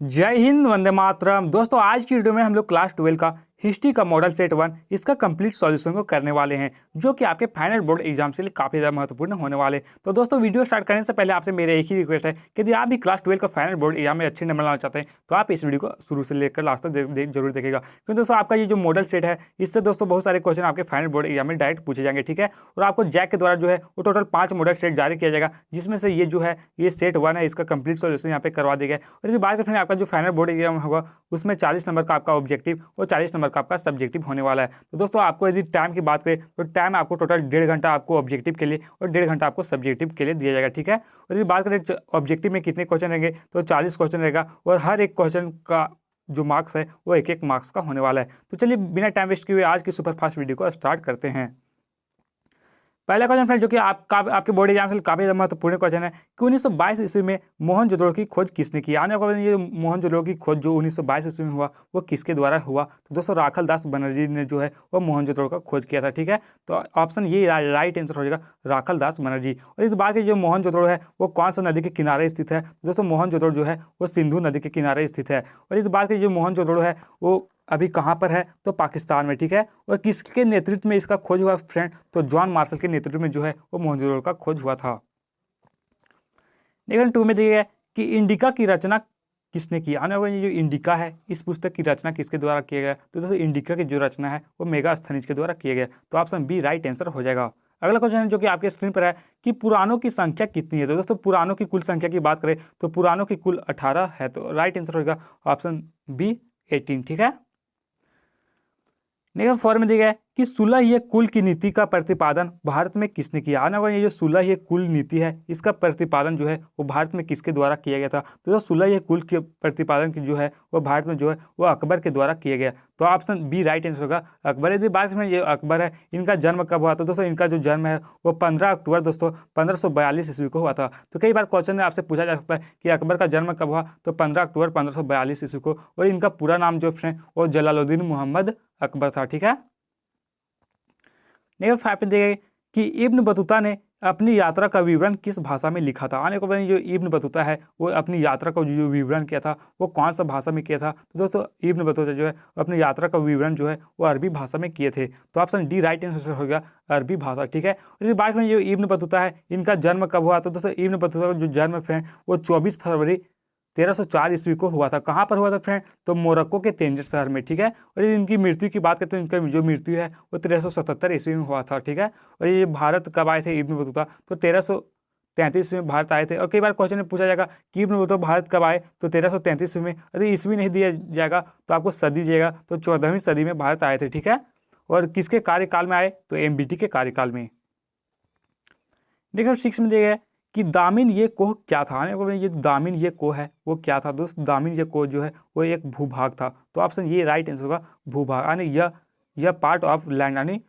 जय हिंद, वंदे मातरम। दोस्तों आज की वीडियो में हम लोग क्लास 12 का हिस्ट्री का मॉडल सेट 1 इसका कंप्लीट सॉल्यूशन को करने वाले हैं, जो कि आपके फाइनल बोर्ड एग्जाम से लिए काफ़ी ज़्यादा महत्वपूर्ण होने वाले। तो दोस्तों वीडियो स्टार्ट करने से पहले आपसे मेरा एक ही रिक्वेस्ट है कि यदि आप भी क्लास 12 का फाइनल बोर्ड एग्जाम में अच्छे नंबर लाना चाहते हैं तो आप इस वीडियो को शुरू से लेकर लास्ट तक जरूर देखेगा, क्योंकि दोस्तों आपका ये जो मॉडल सेट है इससे दोस्तों बहुत सारे क्वेश्चन आपके फाइनल बोर्ड एग्जाम में डायरेक्ट पूछे जाएंगे, ठीक है। और आपको जैक के द्वारा जो है वो टोटल 5 मॉडल सेट जारी किया जाएगा, जिसमें से ये जो है ये सेट 1 है, इसका कंप्लीट सॉल्यूशन यहाँ पे करवा दिया गया। और यदि बात करें आपका जो फाइनल बोर्ड एग्जाम होगा उसमें 40 नंबर का आपका ऑब्जेक्टिव और 40 नंबर का आपका सब्जेक्टिव होने वाला है। तो दोस्तों आपको यदि टाइम की बात करें तो टाइम आपको टोटल 1.5 घंटा आपको ऑब्जेक्टिव के लिए और 1.5 घंटा आपको सब्जेक्टिव के लिए दिया जाएगा, ठीक है। और यदि बात करें ऑब्जेक्टिव में कितने क्वेश्चन रहेंगे तो 40 क्वेश्चन रहेगा और हर एक क्वेश्चन का जो मार्क्स है वो एक मार्क्स का होने वाला है। तो चलिए बिना टाइम वेस्ट किए हुए आज की सुपरफास्ट वीडियो को स्टार्ट करते हैं। पहला क्वेश्चन फ्रेंड जो कि आपके बोर्ड एग्जाम से काफ़ी महत्वपूर्ण क्वेश्चन है कि 1922 ईस्वी में मोहनजोदड़ो की खोज किसने की। आने वाले ये मोहनजोदड़ो की खोज जो 1922 ईस्वी में हुआ वो किसके द्वारा हुआ, तो दोस्तों राखल दास बनर्जी ने जो है वो मोहनजोदड़ो का खोज किया था, ठीक है। तो ऑप्शन ये राइट आंसर हो जाएगा, राखल दास बनर्जी। और इस बात की जो मोहनजोदड़ो है वो कौन सा नदी के किनारे स्थित है, तो दोस्तों मोहनजोदड़ो जो है वो सिंधु नदी के किनारे स्थित है। और इस बात की जो मोहनजोदड़ो है वो अभी कहाँ पर है, तो पाकिस्तान में, ठीक है। और किसके नेतृत्व में इसका खोज हुआ फ्रेंड, तो जॉन मार्शल के नेतृत्व में जो है वो मोहनजोदड़ो का खोज हुआ था। लेकिन 2 में देखिए कि इंडिका की रचना किसने की। आने वाली जो इंडिका है इस पुस्तक की रचना किसके द्वारा किया गया, तो दोस्तों इंडिका की जो रचना है वो मेगास्थनीज के द्वारा किया गया। तो ऑप्शन बी राइट आंसर हो जाएगा। अगला क्वेश्चन है जो कि आपके स्क्रीन पर है कि पुराणों की संख्या कितनी है। तो दोस्तों पुराणों की कुल संख्या की बात करें तो पुराणों की कुल 18 है, तो राइट आंसर होगा ऑप्शन बी 18, ठीक है। नेक्स्ट 4 में दिया गया है कि सुलह ये कुल की नीति का प्रतिपादन भारत में किसने किया। आने वाली ये जो सुलह ये कुल नीति है इसका प्रतिपादन जो है वो भारत में किसके द्वारा किया गया था, तो जो सुलह ये कुल के प्रतिपादन की जो है वो भारत में जो है वो अकबर के द्वारा किया गया। तो ऑप्शन बी राइट आंसर होगा अकबर। यदि बात में ये अकबर है इनका जन्म कब हुआ, तो दोस्तों इनका जो जन्म है वो 15 अक्टूबर दोस्तों 1542 ईस्वी को हुआ था। तो कई बार क्वेश्चन में आपसे पूछा जा सकता है कि अकबर का जन्म कब हुआ, तो 15 अक्टूबर 1542 ईस्वी को। और इनका पूरा नाम जो फ्रेंड वो जलालुद्दीन मोहम्मद अकबर था, ठीक है। नेक्स्ट 5 पे देखेंगे कि इब्न बतूता ने अपनी यात्रा का विवरण किस भाषा में लिखा था। आने को बाद जो इब्न बतूता है वो अपनी यात्रा का जो विवरण किया था वो कौन सा भाषा में किया था, तो दोस्तों इब्न बतूता जो है अपनी यात्रा का विवरण जो है वो अरबी भाषा में किए थे। तो ऑप्शन डी राइट आंसर होगा अरबी भाषा, ठीक है। और इस बात में जो इब्न बतूता है इनका जन्म कब हुआ, तो दोस्तों इब्न बतूता का जो जन्म है वो 24 फरवरी 1304 ईस्वी को हुआ था। कहाँ पर हुआ था फ्रेंड, तो मोरक्को के तेंजिर शहर में, ठीक है। और यदि इनकी मृत्यु की बात करें तो इनका जो मृत्यु है वो 1377 ईस्वी में हुआ था, ठीक है। और ये भारत कब आए थे इब्न बतूता, तो 1333 में भारत आए थे। और कई बार क्वेश्चन में पूछा जाएगा कि इब्न बतूता भारत कब आए, तो 1333 में। यदि ईस्वी नहीं दिया जाएगा तो आपको सदी दिएगा, तो 14वीं सदी में भारत आए थे, ठीक है। और किसके कार्यकाल में आए, तो एमबीटी के कार्यकाल में। देखो 6 में दिया गया कि दामिन ये कोह क्या था। ये दामिन ये कोह है वो क्या था, दोस्त दामिन ये कोह जो है वो एक भूभाग था। तो ऑप्शन ये राइट आंसर होगा भूभाग, यानी यह पार्ट ऑफ लैंड यानी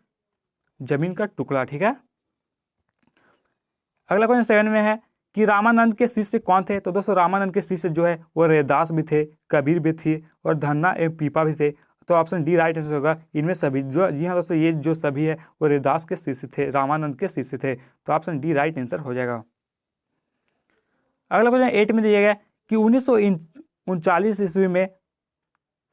जमीन का टुकड़ा, ठीक है। अगला क्वेश्चन 7 में है कि रामानंद के शिष्य कौन थे। तो दोस्तों रामानंद के शिष्य जो है वो रैदास भी थे, कबीर भी थे और धन्ना एवं पीपा भी थे। तो ऑप्शन डी राइट आंसर होगा इनमें सभी। जो जी हाँ दोस्तों ये जो सभी है वो रैदास के शिष्य थे, रामानंद के शिष्य थे। तो ऑप्शन डी राइट आंसर हो जाएगा। अगला क्वेश्चन 8 में दिया गया कि 1939 ईस्वी में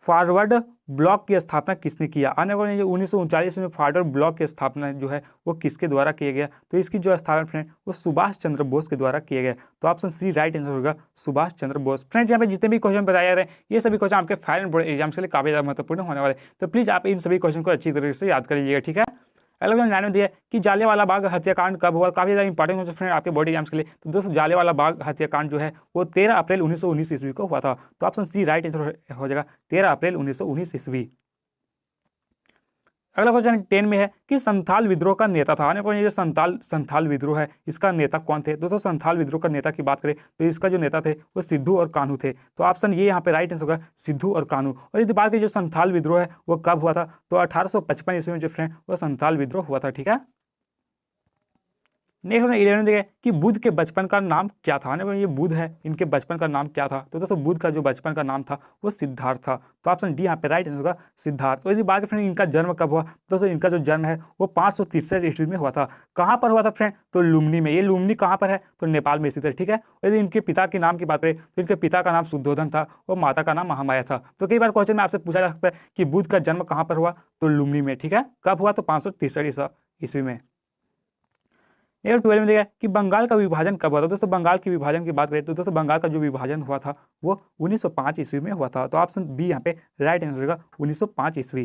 फॉरवर्ड ब्लॉक की स्थापना किसने किया। आने वाले 1939 में फॉरवर्ड ब्लॉक की स्थापना जो है वो किसके द्वारा किया गया, तो इसकी जो स्थापना फ्रेंड वो सुभाष चंद्र बोस के द्वारा किया गया। तो ऑप्शन सी राइट आंसर होगा सुभाष चंद्र बोस। फ्रेंड्स यहाँ पे जितने भी क्वेश्चन बताए जा रहे हैं ये सभी क्वेश्चन आपके फाइनल बोर्ड एग्जाम के लिए काफी ज्यादा महत्वपूर्ण होने वाले, तो प्लीज आप इन सभी क्वेश्चन को अच्छी तरीके से याद कर लीजिएगा, ठीक है। अगला क्वेश्चन 9 में दिया कि जालियांवाला बाग हत्याकांड कब हुआ। काफी ज्यादा इंपॉर्टेंट हो फ्रेंड आपके बोर्ड एग्जाम्स के लिए। तो दोस्तों जालियांवाला बाग हत्याकांड जो है वो 13 अप्रैल 1919 ईस्वी को हुआ था। तो ऑप्शन सी राइट आंसर हो जाएगा 13 अप्रैल 1919 ईस्वी। अगला क्वेश्चन 10 में है कि संथाल विद्रोह का नेता था। आने पर ये जो संथाल विद्रोह है इसका नेता कौन थे। दोस्तों संथाल विद्रोह का नेता की बात करें तो इसका जो नेता थे वो सिद्धू और कान्हू थे। तो ऑप्शन ये यहाँ पे राइट आंसर होगा सिद्धू और कान्हू। और यदि बात करें जो संथाल विद्रोह है वो कब हुआ था, तो 1855 ईस्वी में जो फ्रेंड वो संथाल विद्रोह हुआ था, ठीक है। नेक्स्ट 11 देखिए कि बुद्ध के बचपन का नाम क्या था। ये बुद्ध है, इनके बचपन का नाम क्या था? तो दोस्तों बुद्ध का जो बचपन का नाम था वो सिद्धार्थ था। तो ऑप्शन डी यहाँ पे राइट आंसर होगा सिद्धार्थ। तो यदि बात करें फ्रेंड इनका जन्म कब हुआ, दोस्तों इनका जो जन्म है वो 563 ईस्वी में हुआ था। कहाँ पर हुआ था फ्रेंड? तो लुम्बिनी में। ये लुम्बिनी कहाँ पर है? तो नेपाल में स्थित है, ठीक है। यदि इनके पिता के नाम की बात करें तो इनके पिता का नाम शुद्धोधन था और माता का नाम महामाया था। तो कई बार क्वेश्चन में आपसे पूछा जा सकता है कि बुद्ध का जन्म कहाँ पर हुआ? तो लुम्बिनी में, ठीक है। कब हुआ? तो 563 ईस्वी में। 12 में देखा कि बंगाल का विभाजन कब हुआ था। दोस्तों बंगाल के विभाजन की बात करें तो दोस्तों बंगाल का जो विभाजन हुआ था वो 1905 ईस्वी में हुआ था। तो ऑप्शन बी यहाँ पे राइट आंसर होगा 1905 ईस्वी।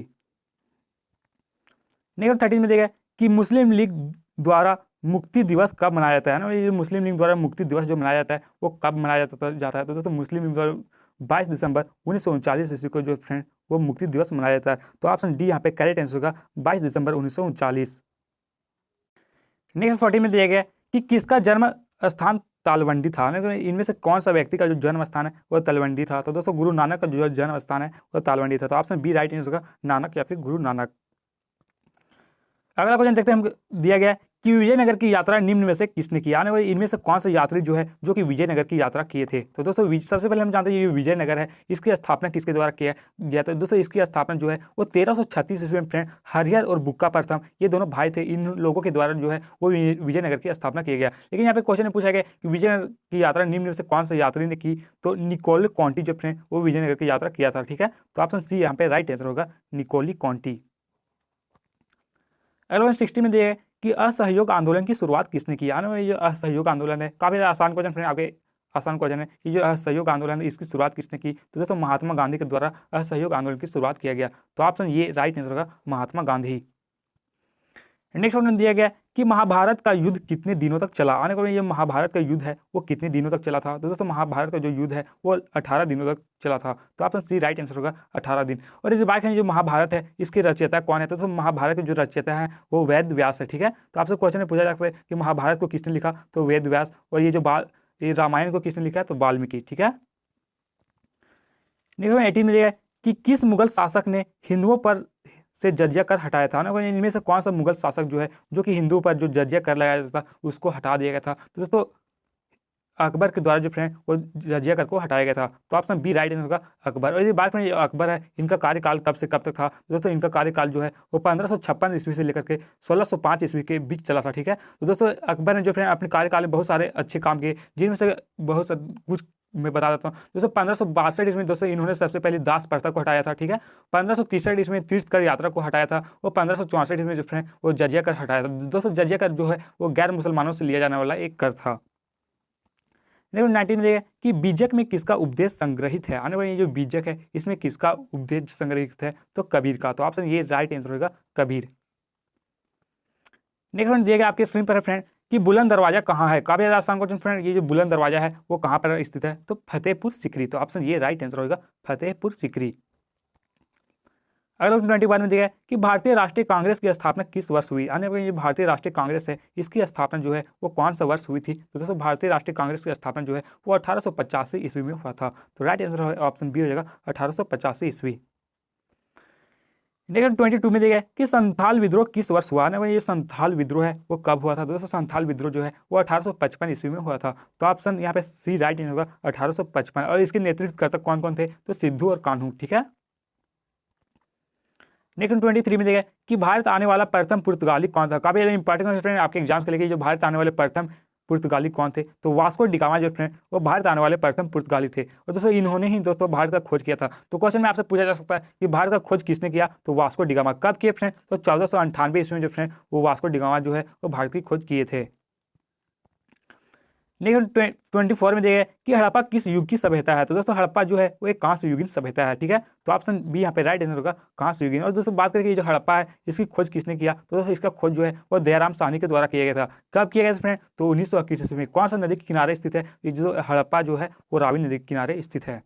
13 में देखा कि मुस्लिम लीग द्वारा मुक्ति दिवस कब मनाया जाता है ना। ये मुस्लिम लीग द्वारा मुक्ति दिवस जो मनाया जाता है वो कब मनाया जाता है? तो दोस्तों मुस्लिम लीग द्वारा 22 दिसंबर 1939 ईस्वी को जो फ्रेंड वो मुक्ति दिवस मनाया जाता है। तो ऑप्शन डी यहाँ पे करेक्ट आंसर होगा 22 दिसंबर 1939। नेक्स्ट 40 में दिया गया कि किसका जन्म स्थान तालवंडी था। इनमें से कौन सा व्यक्ति का जो जन्म स्थान है वो तलवंडी था? तो दोस्तों गुरु नानक का जो जन्म स्थान है वो तालवंडी था। तो ऑप्शन बी राइट आंसर होगा नानक या फिर गुरु नानक। अगला क्वेश्चन देखते हैं हम, दिया गया कि विजयनगर की यात्रा निम्न में से किसने की। आने वाले इनमें से कौन से यात्री जो है जो कि विजयनगर की यात्रा किए थे? तो दोस्तों सबसे पहले हम जानते हैं ये विजयनगर है, इसकी स्थापना किसके द्वारा किया गया था? दोस्तों इसकी स्थापना जो है वो 1336 ईस्वी में फ्रेंड हरिहर और बुक्का प्रथम ये दोनों भाई थे, इन लोगों के द्वारा जो है वो विजयनगर की स्थापना किया गया। लेकिन यहाँ पे क्वेश्चन में पूछा गया कि विजयनगर की यात्रा निम्न में से कौन से यात्री ने की? तो निकोल कॉन्टी जो फ्रेंड वो विजयनगर की यात्रा किया था, ठीक है। तो ऑप्शन सी यहाँ पे राइट आंसर होगा निकोली कॉन्टी। अगला 60 में दिया है कि असहयोग आंदोलन की शुरुआत किसने की। आने में जो असहयोग आंदोलन है काफ़ी आसान क्वेश्चन फ्रेंड, आगे आसान क्वेश्चन है कि जो असहयोग आंदोलन है इसकी शुरुआत किसने की? तो दोस्तों महात्मा गांधी के द्वारा असहयोग आंदोलन की शुरुआत किया गया। तो ऑप्शन ये राइट आंसर होगा महात्मा गांधी। नेक्स्ट ऑप्शन दिया गया कि महाभारत का युद्ध कितने दिनों तक चला। आने को ये महाभारत का युद्ध है वो कितने दिनों तक चला था? तो दोस्तों महाभारत का जो युद्ध है वो 18 दिनों तक चला था। तो ऑप्शन सी राइट आंसर होगा 18 दिन। और यदि बात करें जो महाभारत है इसके रचयिता कौन है? तो दोस्तों महाभारत के जो रचयिता है वो वेद व्यास है, ठीक है। तो आपसे क्वेश्चन में पूछा जा सकता है कि महाभारत को किसने लिखा? तो वेद व्यास। और ये रामायण को किसने लिखा? तो वाल्मीकि, ठीक है। नेक्स्ट 18 में दिया कि किस मुगल शासक ने हिंदुओं पर से जजिया कर हटाया था ना। इनमें से कौन सा मुगल शासक जो है जो कि हिंदुओं पर जो जजिया कर लगाया जाता था उसको हटा दिया गया था? तो दोस्तों अकबर के द्वारा जो फ्रेंड वो जजिया कर को हटाया गया था। तो ऑप्शन बी राइट आंसर होगा अकबर। और यदि बात करें अकबर है इनका कार्यकाल कब से कब तक था? तो दोस्तों इनका कार्यकाल जो है वो 1556 ईस्वी से लेकर के 1605 ईस्वी के बीच चला था, ठीक है। तो दोस्तों अकबर ने जो फ्रेंड अपने कार्यकाल में बहुत सारे अच्छे काम किए, जिनमें से बहुत कुछ मैं बता देता हूँ। दोस्तों 1562 ईस्वी में दोस्तों इन्होंने सबसे पहले दास प्रथा को हटाया था, ठीक है। 1563 ईस्वी में तीर्थकर यात्रा को हटाया था और 1564 ईस्वी में जो फ्रेंड वो जजिया कर हटाया था। दोस्तों जजिया कर जो है वो गैर मुसलमानों से लिया जाने वाला एक कर था। 19 में देखिए कि बीजक में किसका उपदेश संग्रहित है। आने वाले ये जो बीजक है इसमें किसका उपदेश संग्रहित है? तो कबीर का। तो ऑप्शन ये राइट आंसर होगा कबीर। नेक्स्ट वन दिया गया आपके स्क्रीन पर है फ्रेंड कि बुलंद दरवाजा कहाँ है। काफी आसान क्वेश्चन फ्रेंड, ये जो बुलंद दरवाजा है वो कहाँ पर स्थित है? तो फतेहपुर सिकरी। तो ऑप्शन ये राइट आंसर होगा फतेहपुर सिकरी। अगला 21 में दिया है कि भारतीय राष्ट्रीय कांग्रेस की स्थापना किस वर्ष हुई। आने वाली ये भारतीय राष्ट्रीय कांग्रेस है इसकी स्थापना जो है वो कौन सा वर्ष हुई थी? तो दोस्तों भारतीय राष्ट्रीय कांग्रेस की स्थापना जो है वो 1885 ईस्वी में हुआ था। तो राइट आंसर ऑप्शन बी हो जाएगा 1885 ईस्वी। लेकिन 22 में देखिए कि संथाल विद्रोह किस वर्ष हुआ। ना ये संथाल विद्रोह है वो कब हुआ था? दोस्तों संथाल विद्रोह जो है वो 1855 ईस्वी में हुआ था। तो ऑप्शन यहाँ पे सी राइट आंसर होगा 1855। और इसके नेतृत्वकर्ता कौन कौन थे? तो सिद्धू और कान्हू, ठीक है। लेकिन 23 में देखिए कि भारत आने वाला प्रथम पुर्तगाली कौन था। काफी इंपॉर्टेंट फ्रेंड आपके एग्जाम्स के लिए जो भारत आने वाले प्रथम पुर्तगाली कौन थे? तो वास्को डिगामा जो फ्रेंड वो भारत आने वाले प्रथम पुर्तगाली थे। और दोस्तों इन्होंने ही दोस्तों भारत का खोज किया था। तो क्वेश्चन में आपसे पूछा जा सकता है कि भारत का खोज किसने किया? तो वास्को डिगामा। कब किए फ्रेंड? तो 1498 ईस्वी में जो फ्रेंड वो वास्को डिगामा जो है वो भारत की खोज किए थे। लेकिन 24 में देखिए कि हड़प्पा किस युग की सभ्यता है। तो दोस्तों हड़प्पा जो है वो एक कांस्य युगीन सभ्यता है, ठीक है। तो ऑप्शन बी यहाँ पे राइट आंसर होगा कांस्य युगीन। और दोस्तों बात करें जो हड़प्पा है इसकी खोज किसने किया? तो दोस्तों इसका खोज जो है वो दयाराम साहनी के द्वारा किया गया था। कब किया गया था फ्रेंड? तो 1921 ईस्वी में। कौन सा नदी के किनारे स्थित है? ये जो हड़प्पा जो है वो रावी नदी के किनारे स्थित है।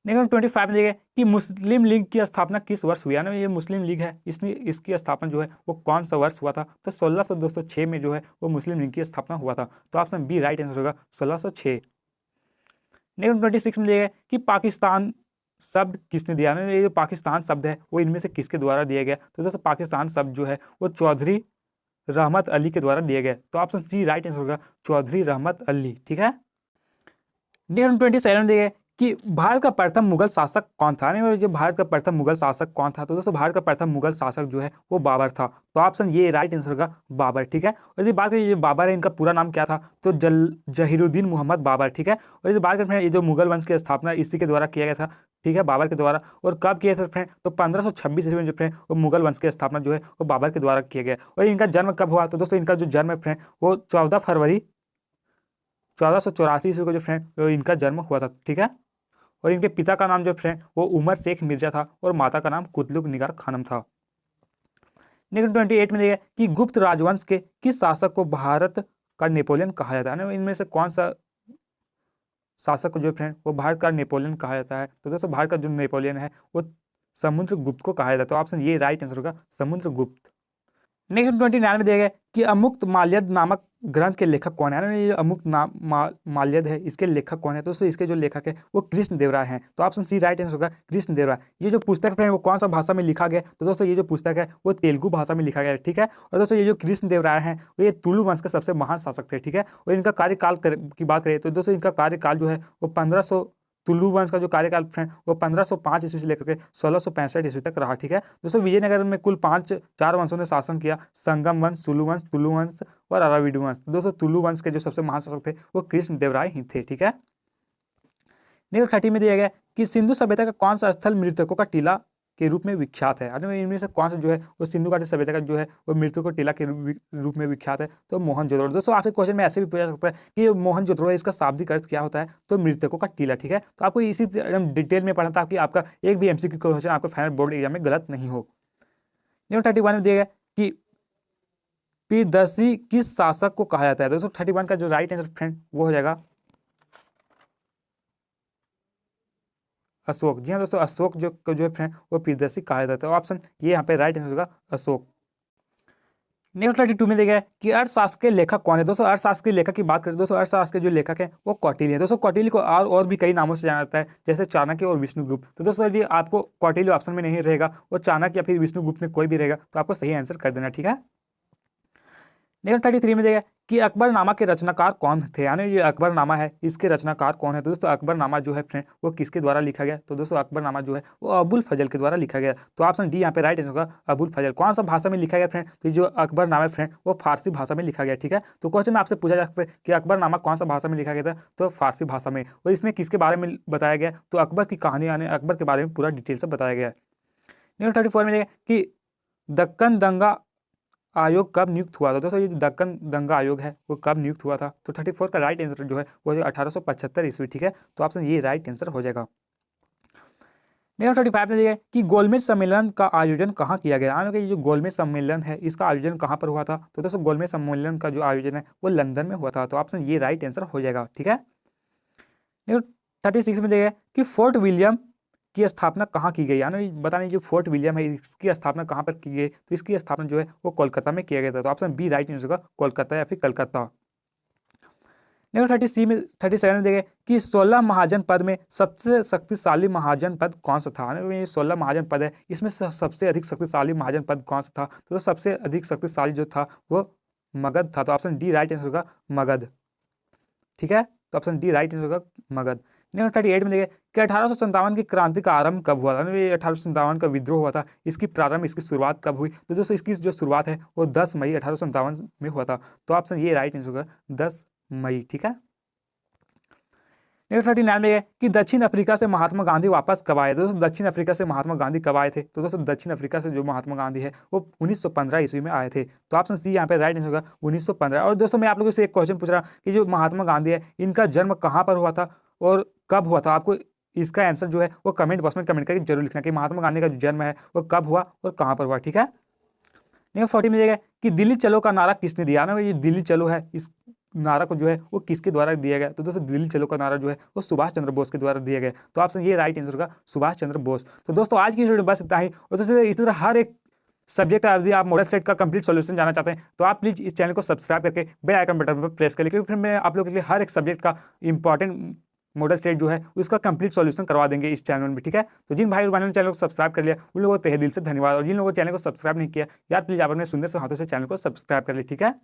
लेकिन 25 में देखिए कि मुस्लिम लीग की स्थापना किस वर्ष हुई है ना। ये मुस्लिम लीग है इसकी स्थापना जो है वो कौन सा वर्ष हुआ था? तो 1606 में जो है वो मुस्लिम लीग की स्थापना हुआ था। तो ऑप्शन बी राइट आंसर होगा 1606। लेकिन 26 में देखिए कि पाकिस्तान शब्द किसने दिया ना। ये जो पाकिस्तान शब्द है वो इनमें से किसके द्वारा दिया गया? तो दोस्तों पाकिस्तान शब्द जो है वो चौधरी रहमत अली के द्वारा दिए गए। तो ऑप्शन सी राइट आंसर होगा, चौधरी रहमत अली। ठीक है। 27 दिए गए कि भारत का प्रथम मुगल शासक कौन था। यानी जो भारत का प्रथम मुगल शासक कौन था, तो दोस्तों भारत का प्रथम मुगल शासक जो है वो बाबर था। तो ऑप्शन ये राइट आंसर होगा, बाबर। ठीक है। और यदि बात करें ये बाबर है, इनका पूरा नाम क्या था, तो जहीरुद्दीन मोहम्मद बाबर। ठीक है। और यदि बात करें फ्रेंड, ये जो मुगल वंश की स्थापना इसी के द्वारा किया गया था। ठीक है, बाबर के द्वारा। और कब किया था फ्रेंड, तो 1526 ईस्वी में जो फ्रेंड वो मुगल वंश की स्थापना जो है वो बाबर के द्वारा किया गया। और इनका जन्म कब हुआ, तो दोस्तों इनका जो जन्म है फ्रेंड वो 14 फरवरी 1484 ईस्वी को जो फ्रेंड इनका जन्म हुआ था। ठीक है। और इनके पिता का नाम जो फ्रेंड वो उमर शेख मिर्जा था और माता का नाम कुतलुक निगार खानम था। नेक्स्ट 28 में देखिए कि गुप्त राजवंश के किस शासक को भारत का नेपोलियन कहा जाता है। इनमें से कौन सा शासक को जो फ्रेंड वो भारत का नेपोलियन कहा जाता है, तो दोस्तों भारत का जो नेपोलियन है वो समुद्रगुप्त को कहा जाता है। तो ऑप्शन ये राइट आंसर होगा, समुद्रगुप्त। नेक्स्ट 29 में दिया गया कि अमुक्त माल्यद नामक ग्रंथ के लेखक कौन है। ये अमुक्त माल्यद है, इसके लेखक कौन है, तो इसके जो लेखक है वो कृष्ण देवराय हैं। तो ऑप्शन सी राइट आंसर होगा, कृष्ण देवराय। ये जो पुस्तक है वो कौन सा भाषा में लिखा गया, तो दोस्तों ये जो पुस्तक है वो तेलुगु भाषा में लिखा गया है। ठीक है। और दोस्तों ये जो कृष्ण देवराय हैं वो ये तुलु वंश के सबसे महान शासक थे। ठीक है। और इनका कार्यकाल की बात करें तो दोस्तों इनका कार्यकाल जो है वो 1500 तुलु वंश का जो कार्यकाल फ्रेंड वो 1505 ईस्वी से लेकर के 1665 ईस्वी तक रहा। ठीक है। दोस्तों विजयनगर में कुल 4 वंशों ने शासन किया, संगम वंश, सुलु वंश, तुलु वंश और अराविडु वंश। तो दोस्तों तुलु वंश के जो सबसे महान शासक थे वो कृष्ण देवराय ही थे। ठीक है। नेक्स्ट 30 में दिया गया कि सिंधु सभ्यता का कौन सा स्थल मृतकों का टीला के रूप में विख्यात है। इनमें से कौन सा जो है वो सिंधु घाटी सभ्यता का जो है वो मृतकों टीला के रूप में विख्यात है, तो मोहनजोदड़ो। दोस्तों आपसे क्वेश्चन में ऐसे भी पूछा सकता है कि मोहनजोदड़ो है, इसका शाब्दिक अर्थ क्या होता है, तो मृतकों का टीला। ठीक है। तो आपको इसी डिटेल में पढ़ना था कि आपका एक भी एमसीक्यू क्वेश्चन आपके फाइनल बोर्ड एग्जाम में गलत नहीं हो। नेक्स्ट 31 में दिया गया कि पीरदर्शी किस शासक को कहा जाता है। दोस्तों 31 का जो राइट आंसर फ्रेंड वो हो जाएगा अशोक। जी हाँ दोस्तों, अशोक जो है फ्रेंड वो पीरदर्शी कहा जाता है। ऑप्शन ये यहाँ पे राइट आंसर होगा, अशोक। नेक्स्ट 32 में देखा है कि अर्थशास्त्र के लेखक कौन है। दोस्तों अर्थशास्त्र के लेखक की बात करें दोस्तों, अर्थशास्त्र के जो लेखक हैं वो कौटिल्य है। दोस्तों कौटिल्य को और भी कई नामों से जाना जाता है, जैसे चाणक्य और विष्णुगुप्त। तो दोस्तों यदि आपको कौटिल्य ऑप्शन में नहीं रहेगा और चाणक्य या फिर विष्णुगुप्त में कोई भी रहेगा तो आपको सही आंसर कर देना। ठीक है। नेक्स्ट 33 में देखा कि अकबरनामा के रचनाकार कौन थे। यानी ये अकबरनामा है, इसके रचनाकार कौन है। तो दोस्तों अकबरनामा जो है फ्रेंड वो किसके द्वारा लिखा गया, तो दोस्तों अकबरनामा जो है वो अबुल फजल के द्वारा लिखा गया। तो ऑप्शन डी यहाँ पे राइट आंसर होगा, अबुल फजल। कौन सा भाषा में लिखा गया फ्रेंड, तो जो अकबरनामा है फ्रेंड वो फारसी भाषा में लिखा गया। ठीक है। तो क्वेश्चन में आपसे पूछा जा सकता है कि अकबरनामा कौन सा भाषा में लिखा गया था, तो फारसी भाषा में। और इसमें किसके बारे में बताया गया, तो अकबर की कहानी यानी अकबर के बारे में पूरा डिटेल से बताया गया है। नेक्स्ट 34 में देखा कि दक्कन दंगा आयोग कब नियुक्त हुआ था। दोस्तों ये जो दक्कन दंगा आयोग है वो कब नियुक्त हुआ था, तो 34 का राइट आंसर जो है वो 1875 ईस्वी। ठीक है। तो ऑप्शन ये राइट आंसर हो जाएगा। नेक्स्ट 35 में देखिए कि गोलमेज सम्मेलन का आयोजन कहाँ किया गया। यानी कि ये जो गोलमेज सम्मेलन है इसका आयोजन कहाँ पर हुआ था, तो दोस्तों गोलमेज सम्मेलन का जो आयोजन है वो लंदन में हुआ था। तो ऑप्शन ये राइट आंसर हो जाएगा। ठीक है। नेक्स्ट 36 में देखिए कि फोर्ट विलियम की स्थापना कहाँ की गई। यानी बताने जो फोर्ट विलियम है इसकी स्थापना कहाँ पर की गई, तो इसकी स्थापना जो है वो कोलकाता में किया गया था। तो ऑप्शन बी राइट आंसर होगा, कोलकाता या फिर कलकत्ता। नेक्स्ट 37 में देखें कि 16 महाजन पद में सबसे शक्तिशाली महाजन पद कौन सा था। ये 16 महाजन पद है, इसमें सबसे अधिक शक्तिशाली महाजन पद कौन सा था, तो सबसे अधिक शक्तिशाली जो था वो मगध था। तो ऑप्शन डी राइट आंसर होगा, मगध। ठीक है। तो ऑप्शन डी राइट आंसर होगा, मगध। नेक्स्ट 38 में देखें कि 1857 की क्रांति का आरंभ कब हुआ था। ये 1857 का विद्रोह हुआ था, इसकी शुरुआत कब हुई, तो दोस्तों इसकी जो शुरुआत है वो 10 मई 1857 में हुआ था। तो ऑप्शन ये राइट आंसर होगा, 10 मई। ठीक है। नेक्स्ट 39 में है कि दक्षिण अफ्रीका से महात्मा गांधी वापस कब आए। दोस्तों दक्षिण अफ्रीका से महात्मा गांधी कब आए थे, तो दोस्तों दक्षिण अफ्रीका से जो महात्मा गांधी है वो 1915 ईस्वी में आए थे। तो ऑप्शन सी यहाँ पे राइट आंसर होगा, 1915। और दोस्तों मैं आप लोगों से एक क्वेश्चन पूछ रहा कि जो महात्मा गांधी है इनका जन्म कहाँ पर हुआ था और कब हुआ था। आपको इसका आंसर जो है वो कमेंट बॉक्स में कमेंट करके जरूर लिखना कि महात्मा गांधी का जो जन्म है वो कब हुआ और कहाँ पर हुआ। ठीक है। नेक्स्ट 40 में देगा कि दिल्ली चलो का नारा किसने दिया। ना ये दिल्ली चलो है, इस नारा को जो है वो किसके द्वारा दिया गया, तो दोस्तों दिल्ली चलो का नारा जो है वो सुभाष चंद्र बोस के द्वारा दिया गया। तो ऑप्शन ये राइट आंसर होगा, सुभाष चंद्र बोस। तो दोस्तों आज की वीडियो बस इतना ही। और दोस्तों इसी तरह हर एक सब्जेक्ट का यदि आप मॉडल सेट का कंप्लीट सॉल्यूशन जानना चाहते हैं तो आप प्लीज इस चैनल को सब्सक्राइब करके बेल आइकन बटन पर प्रेस कर लें, क्योंकि फिर मैं आप लोगों के लिए हर एक सब्जेक्ट का इंपॉर्टेंट मॉडल सेट जो है उसका कंप्लीट सॉल्यूशन करवा देंगे इस चैनल में, ठीक है। तो जिन भाई और बहनों ने चैनल को सब्सक्राइब कर लिया उन लोगों को तहे दिल से धन्यवाद, और जिन लोगों को चैनल को सब्सक्राइब नहीं किया यार प्लीज़ आप अपने सुंदर से हाथों से चैनल को सब्सक्राइब कर ले, ठीक है।